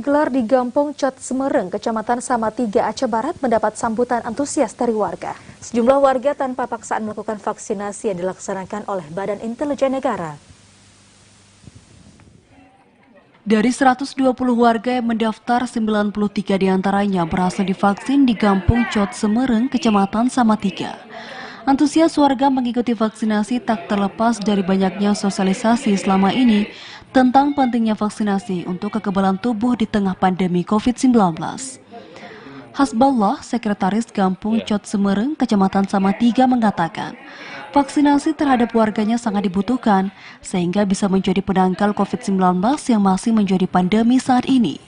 digelar di Gampong Cot Semereng, Kecamatan Samatiga, Aceh Barat mendapat sambutan antusias dari warga. Sejumlah warga tanpa paksaan melakukan vaksinasi yang dilaksanakan oleh Badan Intelijen Negara. Dari 120 warga yang mendaftar, 93 diantaranya berhasil divaksin di Gampong Cot Semereng, Kecamatan Samatiga. Antusias warga mengikuti vaksinasi tak terlepas dari banyaknya sosialisasi selama ini tentang pentingnya vaksinasi untuk kekebalan tubuh di tengah pandemi COVID-19. Hasballah, Sekretaris Gampong Cot Semereng, Kecamatan Samatiga mengatakan, vaksinasi terhadap warganya sangat dibutuhkan sehingga bisa menjadi penangkal COVID-19 yang masih menjadi pandemi saat ini.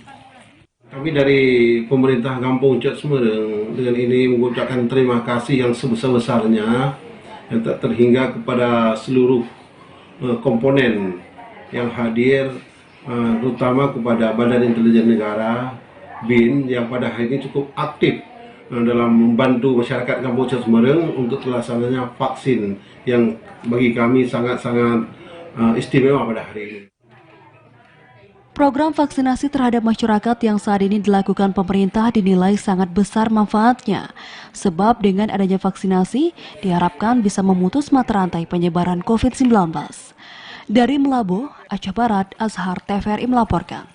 Kami dari pemerintah Gampong Cot Semereng dengan ini mengucapkan terima kasih yang sebesar-besarnya yang tak terhingga kepada seluruh komponen yang hadir, terutama kepada Badan Intelijen Negara, BIN, yang pada hari ini cukup aktif dalam membantu masyarakat Gampong Cot Semereng untuk terlaksananya vaksin yang bagi kami sangat-sangat istimewa pada hari ini. Program vaksinasi terhadap masyarakat yang saat ini dilakukan pemerintah dinilai sangat besar manfaatnya, sebab dengan adanya vaksinasi diharapkan bisa memutus mata rantai penyebaran COVID-19. Dari Melabuh, Aceh Barat, Azhar TVRI melaporkan.